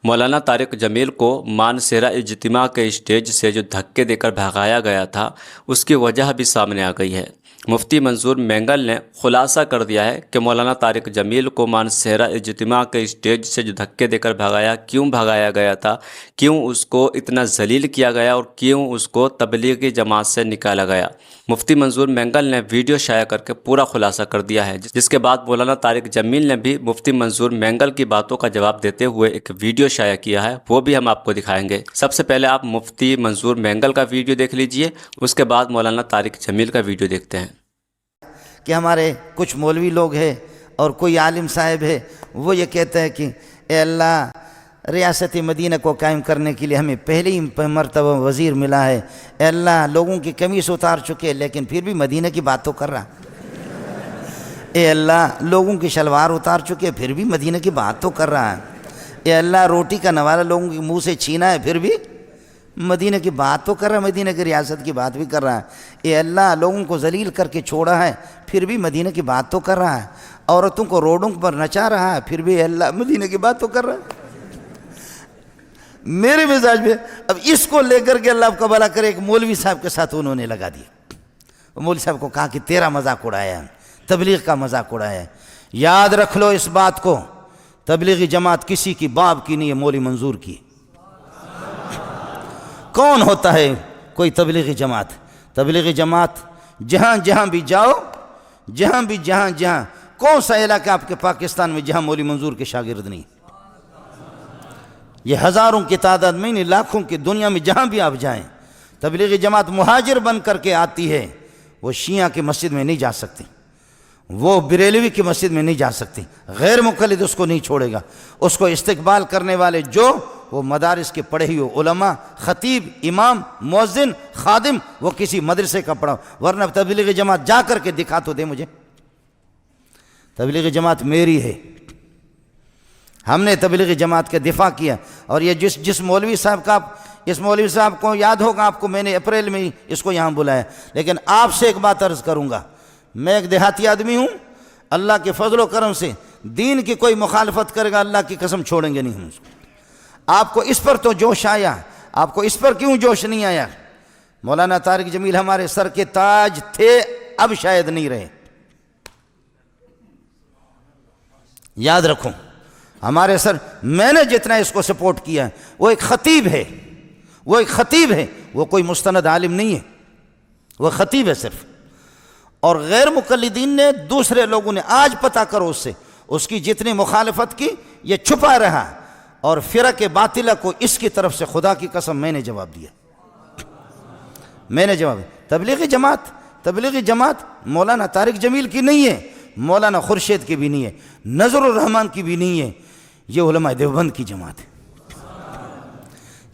مولانا طارق جمیل کو مانسہرہ اجتماع کے اسٹیج سے جو دھکے دے کر بھگایا گیا تھا اس کی وجہ بھی سامنے آ گئی ہے۔ مفتی منظور مینگل نے خلاصہ کر دیا ہے کہ مولانا طارق جمیل کو مانسہرہ اجتماع کے اسٹیج سے جو دھکے دے کر کیوں بھگایا گیا تھا، کیوں اس کو اتنا ذلیل کیا گیا اور کیوں اس کو تبلیغی جماعت سے نکالا گیا۔ مفتی منظور مینگل نے ویڈیو شائع کر کے پورا خلاصہ کر دیا ہے، جس کے بعد مولانا طارق جمیل نے بھی مفتی منظور مینگل کی باتوں کا جواب دیتے ہوئے ایک ویڈیو شائع کیا ہے، وہ بھی ہم آپ کو دکھائیں گے۔ سب سے پہلے آپ مفتی منظور مینگل کا ویڈیو دیکھ لیجئے، اس کے بعد مولانا طارق جمیل کا ویڈیو دیکھتے ہیں۔ کہ ہمارے کچھ مولوی لوگ ہیں اور کوئی عالم صاحب ہے، وہ یہ کہتا ہے کہ اے اللہ، ریاست مدینہ کو قائم کرنے کے لیے ہمیں پہلی مرتبہ وزیر ملا ہے، اے اللہ لوگوں کی قمیص اتار چکے لیکن پھر بھی مدینہ کی بات تو کر رہا، اے اللہ لوگوں کی شلوار اتار چکے پھر بھی مدینہ کی بات تو کر رہا ہے، اے اللہ روٹی کا نوالہ لوگوں کے منہ سے چھینا ہے پھر بھی مدینہ کی بات تو کر رہا ہے، مدینہ کی ریاست کی بات بھی کر رہا ہے، اے اللہ لوگوں کو ذلیل کر کے چھوڑا ہے پھر بھی مدینہ کی بات تو کر رہا ہے، عورتوں کو روڈوں پر نچا رہا ہے پھر بھی اے اللہ مدینہ کی بات تو کر رہا ہے۔ میرے مزاج میں اب اس کو لے کر کے اللہ آپ کا بھلا کرے ایک مولوی صاحب کے ساتھ انہوں نے لگا دیا، مولوی صاحب کو کہا کہ تیرا مذاق اڑایا ہے، تبلیغ کا مذاق اڑایا ہے۔ یاد رکھ لو اس بات کو، تبلیغی جماعت کسی کی باپ کی نہیں ہے، مولوی منظور کی۔ کون ہوتا ہے کوئی تبلیغی جماعت؟ تبلیغی جماعت جہاں جہاں بھی جاؤ، جہاں کون سا علاقہ آپ کے پاکستان میں جہاں مولوی منظور کے شاگرد نہیں؟ یہ ہزاروں کی تعداد میں نہیں، لاکھوں کی دنیا میں جہاں بھی آپ جائیں، تبلیغی جماعت مہاجر بن کر کے آتی ہے، وہ شیعہ کی مسجد میں نہیں جا سکتی، وہ بریلوی کی مسجد میں نہیں جا سکتی، غیر مقلد اس کو نہیں چھوڑے گا، اس کو استقبال کرنے والے جو وہ مدارس کے پڑھے ہوئے علماء، خطیب، امام، مؤذن، خادم، وہ کسی مدرسے کا پڑھا، ورنہ تبلیغی جماعت جا کر کے دکھا تو دے مجھے، تبلیغی جماعت میری ہے، ہم نے تبلیغی جماعت کا دفاع کیا۔ اور یہ جس مولوی صاحب کا اس مولوی صاحب کو یاد ہوگا آپ کو، میں نے اپریل میں اس کو یہاں بلایا، لیکن آپ سے ایک بات عرض کروں گا، میں ایک دیہاتی آدمی ہوں، اللہ کے فضل و کرم سے دین کی کوئی مخالفت کرے گا اللہ کی قسم چھوڑیں گے نہیں ہم اس کو۔ آپ کو اس پر تو جوش آیا، آپ کو اس پر کیوں جوش نہیں آیا؟ مولانا طارق جمیل ہمارے سر کے تاج تھے، اب شاید نہیں رہے، یاد رکھو ہمارے سر، میں نے جتنا اس کو سپورٹ کیا ہے، وہ ایک خطیب ہے، وہ کوئی مستند عالم نہیں ہے، وہ خطیب ہے صرف۔ اور غیر مقلدین نے، دوسرے لوگوں نے، آج پتہ کرو اس سے، اس کی جتنی مخالفت کی یہ چھپا رہا، اور فرق باطلہ کو اس کی طرف سے خدا کی قسم میں نے جواب دیا، تبلیغی جماعت مولانا طارق جمیل کی نہیں ہے، مولانا خورشید کی بھی نہیں ہے، نظر الرحمن کی بھی نہیں ہے، یہ علماء دیوبند کی جماعت ہے،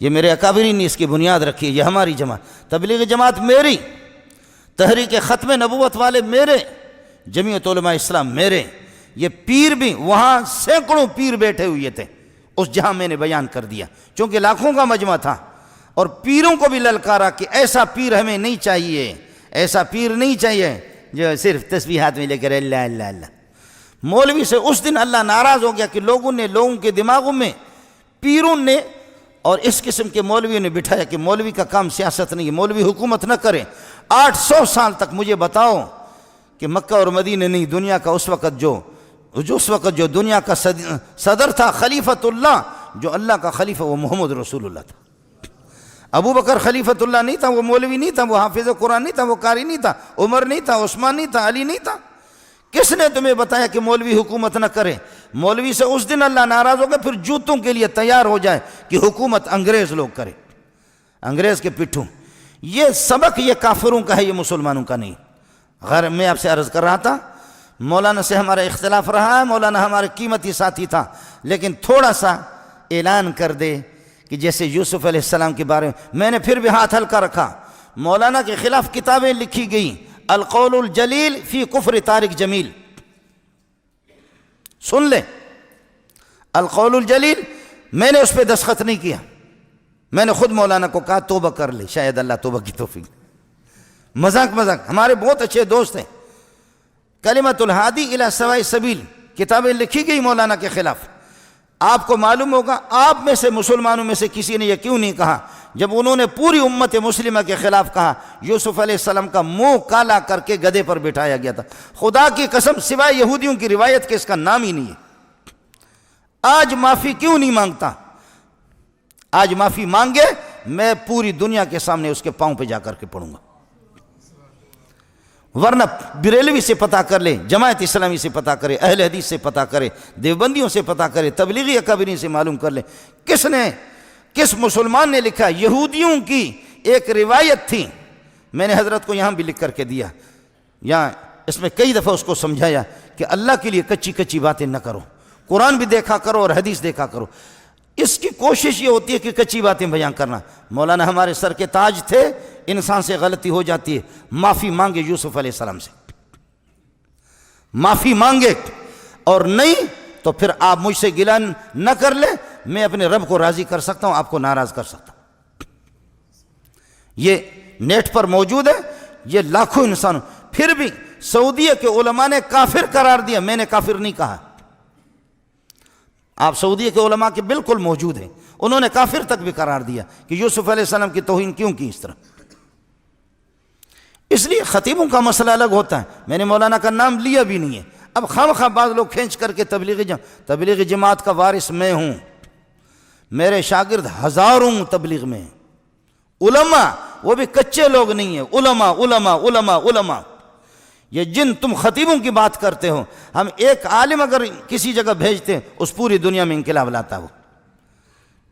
یہ میرے اکابرین نے اس کی بنیاد رکھی ہے، یہ ہماری جماعت، تبلیغی جماعت میری، تحریک ختم نبوت والے میرے، جمعیت علماء اسلام میرے، یہ پیر بھی، وہاں سینکڑوں پیر بیٹھے ہوئے تھے اس جہاں میں نے بیان کر دیا، چونکہ لاکھوں کا مجمع تھا، اور پیروں کو بھی للکارا کہ ایسا پیر ہمیں نہیں چاہیے، ایسا پیر نہیں چاہیے جو صرف تسبیحات میں لے کر اللہ اللہ اللہ۔ مولوی سے اس دن اللہ ناراض ہو گیا کہ لوگوں کے دماغوں میں پیروں نے اور اس قسم کے مولویوں نے بٹھایا کہ مولوی کا کام سیاست نہیں ہے، مولوی حکومت نہ کرے۔ 800 سال تک مجھے بتاؤ کہ مکہ اور مدینہ نہیں، دنیا کا اس وقت جو دنیا کا صدر تھا، خلیفۃ اللہ، جو اللہ کا خلیفہ، وہ محمد رسول اللہ تھا۔ ابو بکر خلیفۃ اللہ نہیں تھا، وہ مولوی نہیں تھا، وہ حافظ قرآن نہیں تھا، وہ قاری نہیں تھا، عمر نہیں تھا، عثمان نہیں تھا، علی نہیں تھا۔ کس نے تمہیں بتایا کہ مولوی حکومت نہ کرے؟ مولوی سے اس دن اللہ ناراض ہو گیا، پھر جوتوں کے لیے تیار ہو جائے کہ حکومت انگریز لوگ کرے، انگریز کے پٹھوں۔ یہ سبق یہ کافروں کا ہے، یہ مسلمانوں کا نہیں۔ غیر میں آپ سے عرض کر رہا تھا، مولانا سے ہمارا اختلاف رہا ہے، مولانا ہمارے قیمتی ساتھی تھا، لیکن تھوڑا سا اعلان کر دے کہ جیسے یوسف علیہ السلام کے بارے میں نے پھر بھی ہاتھ ہلکا رکھا، مولانا کے خلاف کتابیں لکھی گئیں، القول الجلیل فی کفر طارق جمیل، سن لیں، القول الجلیل، میں نے اس پہ دستخط نہیں کیا، میں نے خود مولانا کو کہا توبہ کر لے، شاید اللہ توبہ کی توفیق۔ مذاق ہمارے بہت اچھے دوست ہیں، کلمۃ الہادی الی سواء السبیل کتابیں لکھی گئی مولانا کے خلاف، آپ کو معلوم ہوگا آپ میں سے مسلمانوں میں سے کسی نے یہ کیوں نہیں کہا جب انہوں نے پوری امت مسلمہ کے خلاف کہا، یوسف علیہ السلام کا منہ کالا کر کے گدھے پر بٹھایا گیا تھا، خدا کی قسم سوائے یہودیوں کی روایت کے اس کا نام ہی نہیں ہے۔ آج معافی کیوں نہیں مانگتا؟ آج معافی مانگے، میں پوری دنیا کے سامنے اس کے پاؤں پہ جا کر کے پڑوں گا، ورنہ بریلوی سے پتہ کر لے، جماعت اسلامی سے پتہ کرے، اہل حدیث سے پتہ کرے، دیوبندیوں سے پتہ کرے، تبلیغی اکابرین سے معلوم کر لے، کس مسلمان نے لکھا؟ یہودیوں کی ایک روایت تھی، میں نے حضرت کو یہاں بھی لکھ کر کے دیا، یہاں اس میں کئی دفعہ اس کو سمجھایا کہ اللہ کے لیے کچی باتیں نہ کرو، قرآن بھی دیکھا کرو اور حدیث دیکھا کرو۔ اس کی کوشش یہ ہوتی ہے کہ کچی باتیں بیان کرنا۔ مولانا ہمارے سر کے تاج تھے، انسان سے غلطی ہو جاتی ہے، معافی مانگے یوسف علیہ السلام سے، معافی مانگے، اور نہیں تو پھر آپ مجھ سے گلہ نہ کر لیں، میں اپنے رب کو راضی کر سکتا ہوں، آپ کو ناراض کر سکتا ہوں۔ یہ نیٹ پر موجود ہے، یہ لاکھوں انسانوں، پھر بھی سعودیہ کے علماء نے کافر قرار دیا، میں نے کافر نہیں کہا۔ آپ سعودیہ کے علماء کے بالکل موجود ہیں، انہوں نے کافر تک بھی قرار دیا کہ یوسف علیہ السلام کی توہین کیوں کی اس طرح۔ اس لیے خطیبوں کا مسئلہ الگ ہوتا ہے، میں نے مولانا کا نام لیا بھی نہیں ہے، اب خواہ بعض لوگ کھینچ کر کے تبلیغی جماعت کا وارث میں ہوں، میرے شاگرد ہزاروں تبلیغ میں، علماء وہ بھی کچے لوگ نہیں ہیں، علماء علماء علماء علماء۔ یہ جن تم خطیبوں کی بات کرتے ہو، ہم ایک عالم اگر کسی جگہ بھیجتے ہیں اس پوری دنیا میں انقلاب لاتا ہو۔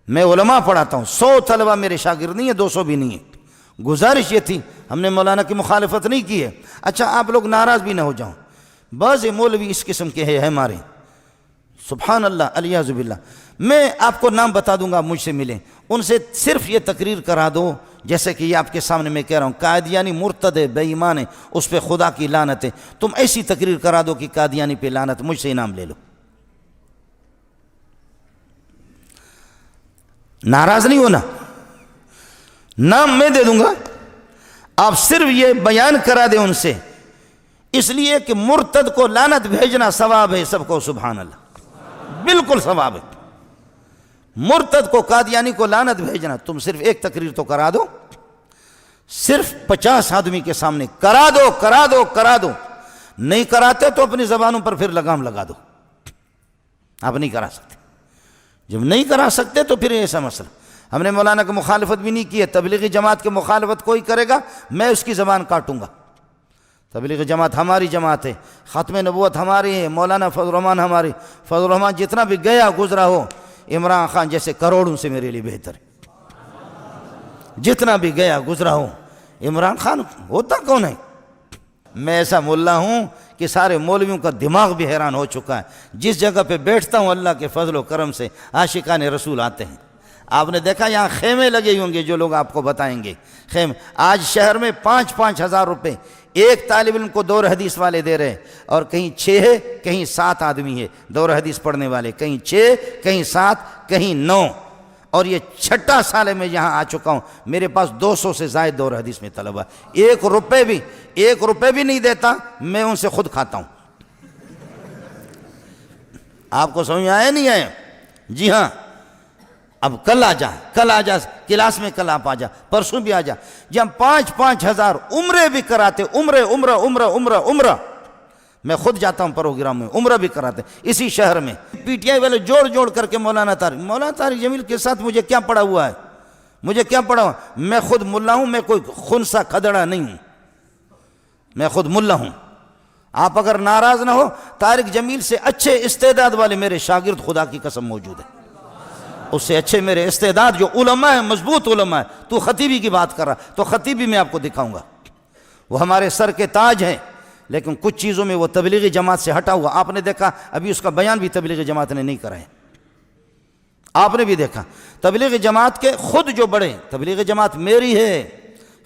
میں علماء پڑھاتا ہوں، 100 طلبہ میرے شاگرد نہیں ہے، 200 بھی نہیں ہے۔ گزارش یہ تھی، ہم نے مولانا کی مخالفت نہیں کی ہے، اچھا آپ لوگ ناراض بھی نہ ہو جاؤں، بعض مولوی اس قسم کے ہیں ہمارے، سبحان اللہ الیاذ باللہ، میں آپ کو نام بتا دوں گا، مجھ سے ملیں، ان سے صرف یہ تقریر کرا دو جیسے کہ یہ آپ کے سامنے میں کہہ رہا ہوں، قادیانی مرتد ہے، بے ایمان ہے، اس پہ خدا کی لعنت ہے، تم ایسی تقریر کرا دو کہ قادیانی پہ لعنت، مجھ سے انعام لے لو۔ ناراض نہیں ہونا، نام میں دے دوں گا، آپ صرف یہ بیان کرا دیں ان سے، اس لیے کہ مرتد کو لعنت بھیجنا ثواب ہے سب کو، سبحان اللہ، بالکل ثواب ہے۔ مرتد کو قادیانی کو لعنت بھیجنا، تم صرف ایک تقریر تو کرا دو، صرف 50 آدمی کے سامنے کرا دو کرا دو کرا دو، نہیں کراتے تو اپنی زبانوں پر پھر لگام لگا دو، آپ نہیں کرا سکتے، جب نہیں کرا سکتے تو پھر ایسا مسئلہ۔ ہم نے مولانا کی مخالفت بھی نہیں کی ہے، تبلیغی جماعت کی مخالفت کوئی کرے گا میں اس کی زبان کاٹوں گا۔ تبلیغی جماعت ہماری جماعت ہے، ختم نبوت ہماری ہے، مولانا فضل الرحمان ہماری، فضل الرحمان جتنا بھی گیا گزرا ہو، عمران خان جیسے کروڑوں سے میرے لیے بہتر ہے، جتنا بھی گیا گزرا ہو، عمران خان ہوتا کون ہے؟ میں ایسا مولا ہوں کہ سارے مولویوں کا دماغ بھی حیران ہو چکا ہے، جس جگہ پہ بیٹھتا ہوں اللہ کے فضل و کرم سے عاشقان رسول آتے ہیں۔ آپ نے دیکھا یہاں خیمے لگے ہوں گے، جو لوگ آپ کو بتائیں گے خیمے، آج شہر میں 5-5 ہزار روپے ایک طالب علم کو دور حدیث والے دے رہے ہیں، اور کہیں 6 ہے کہیں 7 آدمی ہے دور حدیث پڑھنے والے، کہیں 6 کہیں 7 کہیں 9، اور یہ 6واں سال ہے میں یہاں آ چکا ہوں، میرے پاس 200 سے زائد دور حدیث میں طلبہ، 1 روپے بھی نہیں دیتا، میں ان سے خود کھاتا ہوں۔ آپ کو سمجھ آیا نہیں آیا؟ جی ہاں، اب کل آ جا کلاس میں، کل آپ آ جا، پرسوں بھی آ جا، جب 5-5 ہزار عمرے بھی کراتے، عمرہ میں خود جاتا ہوں پروگرام میں، عمرہ بھی کراتے اسی شہر میں، پی ٹی آئی والے جوڑ کر کے مولانا طارق جمیل کے ساتھ مجھے کیا پڑا ہوا ہے، میں خود ملا ہوں، میں کوئی خنسا کھدڑا نہیں ہوں، میں خود ملا ہوں۔ آپ اگر ناراض نہ ہو، طارق جمیل سے اچھے استعداد والے میرے شاگرد خدا کی قسم موجود ہیں، اس سے اچھے میرے استعداد جو علماء ہیں، مضبوط علماء ہیں۔ تو خطیبی کی بات کر رہا، تو خطیبی میں آپ کو دکھاؤں گا، وہ ہمارے سر کے تاج ہیں، لیکن کچھ چیزوں میں وہ تبلیغی جماعت سے ہٹا ہوا۔ آپ نے دیکھا ابھی اس کا بیان بھی تبلیغی جماعت نے نہیں کرا ہے، آپ نے بھی دیکھا تبلیغی جماعت کے خود جو بڑے، تبلیغی جماعت میری ہے،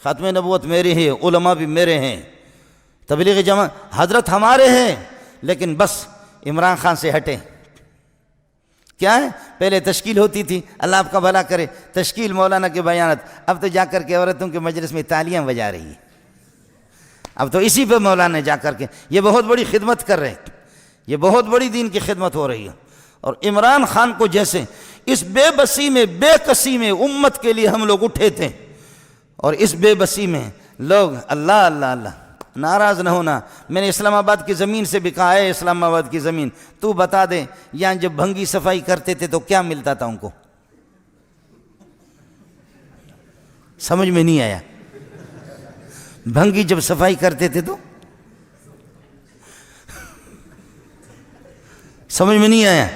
ختم نبوت میری ہے، علماء بھی میرے ہیں، تبلیغی جماعت حضرت ہمارے ہیں، لیکن بس عمران خان سے ہٹے۔ کیا ہے؟ پہلے تشکیل ہوتی تھی، اللہ آپ کا بھلا کرے، تشکیل مولانا کے بیانات، اب تو جا کر کے عورتوں کے مجلس میں تالیاں بجا رہی ہیں، اب تو اسی پہ مولانا جا کر کے، یہ بہت بڑی خدمت کر رہے ہیں، یہ بہت بڑی دین کی خدمت ہو رہی ہے، اور عمران خان کو جیسے اس بے بسی میں، بے کسی میں امت کے لیے ہم لوگ اٹھے تھے، اور اس بے بسی میں لوگ اللہ اللہ اللہ، ناراض نہ ہونا۔ میں نے اسلام آباد کی زمین سے بھی کہا ہے، اسلام آباد کی زمین تو بتا دے یہاں جب بھنگی صفائی کرتے تھے تو کیا ملتا تھا ان کو؟ سمجھ میں نہیں آیا؟ بھنگی جب صفائی کرتے تھے تو سمجھ میں نہیں آیا؟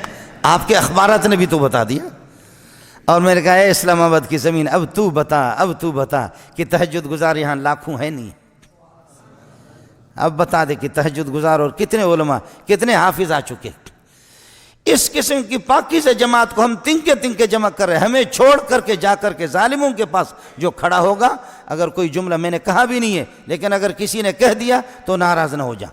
آپ کے اخبارات نے بھی تو بتا دیا۔ اور میں نے کہا ہے اسلام آباد کی زمین اب تو بتا کہ تہجد گزار یہاں لاکھوں ہے نہیں، اب بتا دے کہ تہجد گزار اور کتنے علماء، کتنے حافظ آ چکے۔ اس قسم کی پاکیزہ جماعت کو ہم تنکے جمع کر رہے ہیں۔ ہمیں چھوڑ کر کے جا کر کے ظالموں کے پاس جو کھڑا ہوگا، اگر کوئی جملہ میں نے کہا بھی نہیں ہے لیکن اگر کسی نے کہہ دیا تو ناراض نہ ہو جا۔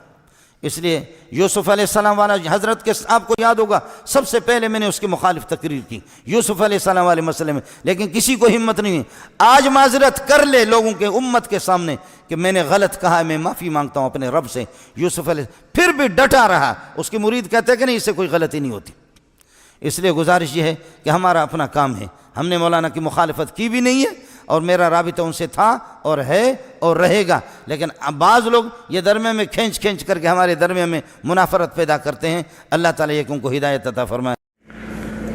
اس لیے یوسف علیہ السلام والا حضرت کے آپ کو یاد ہوگا، سب سے پہلے میں نے اس کے مخالف تقریر کی یوسف علیہ السلام والے مسئلے میں، لیکن کسی کو ہمت نہیں ہے۔ آج معذرت کر لے لوگوں کے، امت کے سامنے کہ میں نے غلط کہا ہے، میں معافی مانگتا ہوں اپنے رب سے۔ یوسف علیہ پھر بھی ڈٹا رہا، اس کی مرید کہتے ہیں کہ نہیں، اس سے کوئی غلطی نہیں ہوتی۔ اس لیے گزارش یہ ہے کہ ہمارا اپنا کام ہے، ہم نے مولانا کی مخالفت کی بھی نہیں ہے، اور میرا رابطہ ان سے تھا اور ہے اور رہے گا، لیکن بعض لوگ یہ درمیان میں کھینچ کر کے ہمارے درمیان میں منافرت پیدا کرتے ہیں۔ اللہ تعالیٰ یکوں کو ہدایت عطا فرمائے۔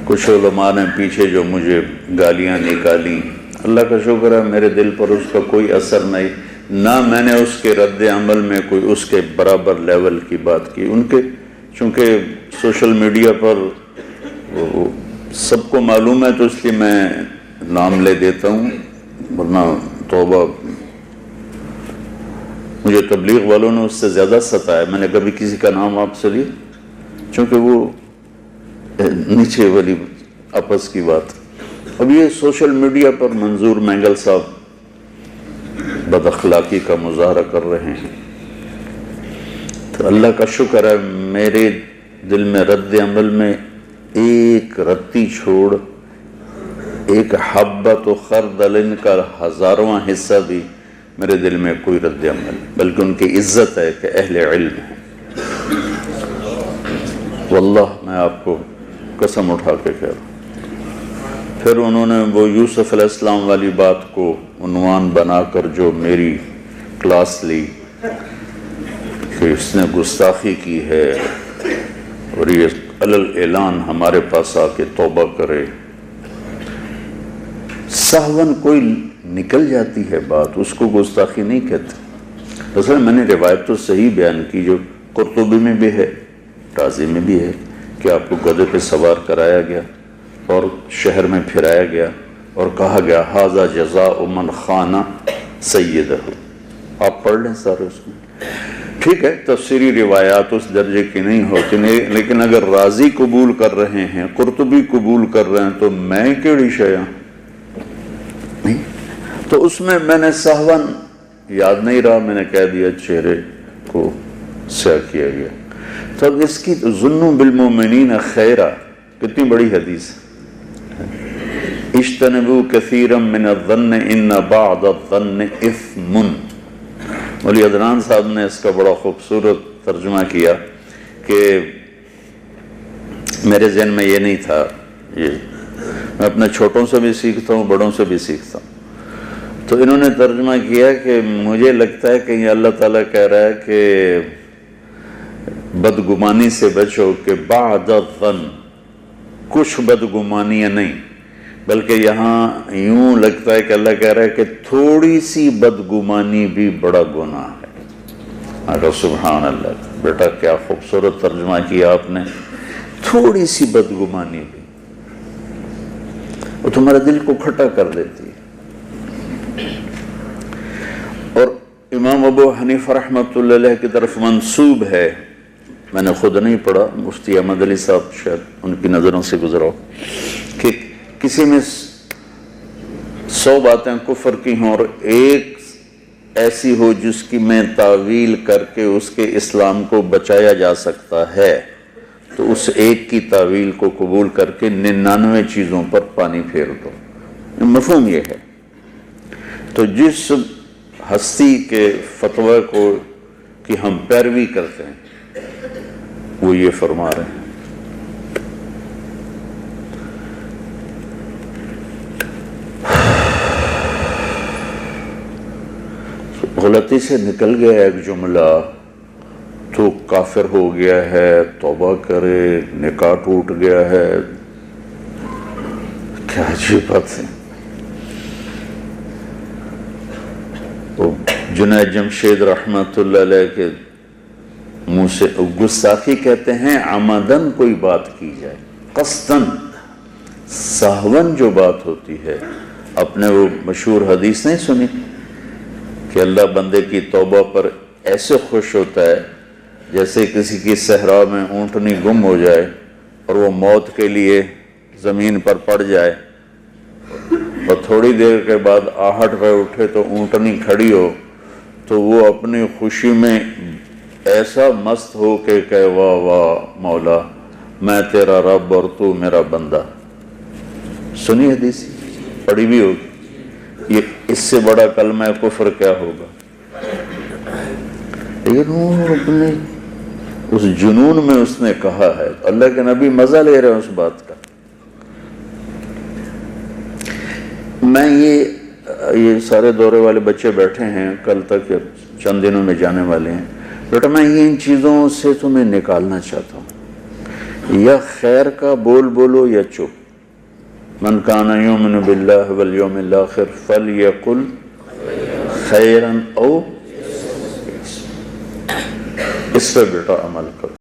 کچھ علماء نے پیچھے جو مجھے گالیاں نکالی، اللہ کا شکر ہے میرے دل پر اس کا کوئی اثر نہیں، نہ میں نے اس کے رد عمل میں کوئی اس کے برابر لیول کی بات کی۔ ان کے چونکہ سوشل میڈیا پر وہ سب کو معلوم ہے تو اس لیے میں نام لے دیتا ہوں، ورنہ توبہ، مجھے تبلیغ والوں نے اس سے زیادہ ستایا، میں نے کبھی کسی کا نام آپ سے لیا، چونکہ وہ نیچے والی آپس کی بات۔ اب یہ سوشل میڈیا پر منظور مینگل صاحب بد اخلاقی کا مظاہرہ کر رہے ہیں، تو اللہ کا شکر ہے میرے دل میں رد عمل میں ایک رتی چھوڑ، ایک حبت و خردل کا 1000واں حصہ بھی میرے دل میں کوئی رد عمل، بلکہ ان کی عزت ہے کہ اہل علم ہے۔ واللہ میں آپ کو قسم اٹھا کے کہہ رہا ہوں۔ پھر انہوں نے وہ یوسف علیہ السلام والی بات کو عنوان بنا کر جو میری کلاس لی کہ اس نے گستاخی کی ہے اور یہ اعلان ہمارے پاس آ کے توبہ کرے۔ سہون کوئی نکل جاتی ہے بات، اس کو گستاخی نہیں کہتے۔ اصل میں نے روایت تو صحیح بیان کی جو قرطبی میں بھی ہے، رازی میں بھی ہے، کہ آپ کو گدھے پہ سوار کرایا گیا اور شہر میں پھرایا گیا اور کہا گیا ھذا جزاء من خان سیدہ۔ آپ پڑھ لیں سارے اس میں۔ ٹھیک ہے، تفسیری روایات اس درجے کی نہیں ہوتی، لیکن اگر رازی قبول کر رہے ہیں، قرطبی قبول کر رہے ہیں، تو میں کیڑی شیاں نہیں۔ تو اس میں نے سہون یاد نہیں رہا، میں نے کہہ دیا، چہرے کو سیاہ کیا گیا۔ تو اب اس کی ظنوا بالمؤمنین خیرا کتنی بڑی حدیث ہے۔ اجتنبوا کثیرا من الظن ان بعض الظن اثم۔ مولی عدنان صاحب نے اس کا بڑا خوبصورت ترجمہ کیا کہ میرے ذہن میں یہ نہیں تھا، یہ میں اپنے چھوٹوں سے بھی سیکھتا ہوں، بڑوں سے بھی سیکھتا ہوں۔ تو انہوں نے ترجمہ کیا کہ مجھے لگتا ہے کہ یہ اللہ تعالیٰ کہہ رہا ہے کہ بدگمانی سے بچو، کہ بعد الظن، کچھ بدگمانیاں نہیں، بلکہ یہاں یوں لگتا ہے کہ اللہ کہہ رہا ہے کہ تھوڑی سی بدگمانی بھی بڑا گناہ ہے۔ اگر سبحان اللہ، بیٹا کیا خوبصورت ترجمہ کیا آپ نے، تھوڑی سی بدگمانی بھی وہ تمہارے دل کو کھٹا کر دیتی ہے۔ اور امام ابو حنیفہ رحمۃ اللہ علیہ کی طرف منسوب ہے، میں نے خود نہیں پڑھا، مفتی احمد علی صاحب شاید ان کی نظروں سے گزرا ہو، کہ کسی میں 100 باتیں کفر کی ہوں اور ایک ایسی ہو جس کی میں تعویل کر کے اس کے اسلام کو بچایا جا سکتا ہے، تو اس ایک کی تعویل کو قبول کر کے 99 چیزوں پر پانی پھیر دو۔ مفہوم یہ ہے۔ تو جس ہستی کے فتویٰ کو کہ ہم پیروی کرتے ہیں، وہ یہ فرما رہے ہیں غلطی سے نکل گیا ایک جملہ تو کافر ہو گیا ہے، توبہ کرے، نکاح ٹوٹ گیا ہے. کیا عجیب بات ہے. جنید جمشید رحمت اللہ علیہ کے منہ سے گستاخی کہتے ہیں عمدن کوئی بات کی جائے، قصدن. سہون جو بات ہوتی ہے، اپنے وہ مشہور حدیث نہیں سنی کہ اللہ بندے کی توبہ پر ایسے خوش ہوتا ہے جیسے کسی کی صحرا میں اونٹنی گم ہو جائے اور وہ موت کے لیے زمین پر پڑ جائے اور تھوڑی دیر کے بعد آہٹ پہ اٹھے تو اونٹنی کھڑی ہو، تو وہ اپنی خوشی میں ایسا مست ہو کہ کہے واہ واہ مولا میں تیرا رب اور تو میرا بندہ. سنی حدیث، پڑھی بھی ہوگی. یہ اس سے بڑا کلمہ کفر کیا ہوگا؟ لیکن وہ اپنے اس جنون میں اس نے کہا ہے. اللہ کے نبی مزہ لے رہے ہیں اس بات کا. میں یہ سارے دورے والے بچے بیٹھے ہیں، کل تک چند دنوں میں جانے والے ہیں. بیٹا میں یہ ان چیزوں سے تمہیں نکالنا چاہتا ہوں، یا خیر کا بول بولو یا چپ. من کان یؤمن باللہ والیوم الآخر فلیقل خیرا او، اس پہ بیٹا عمل کرو.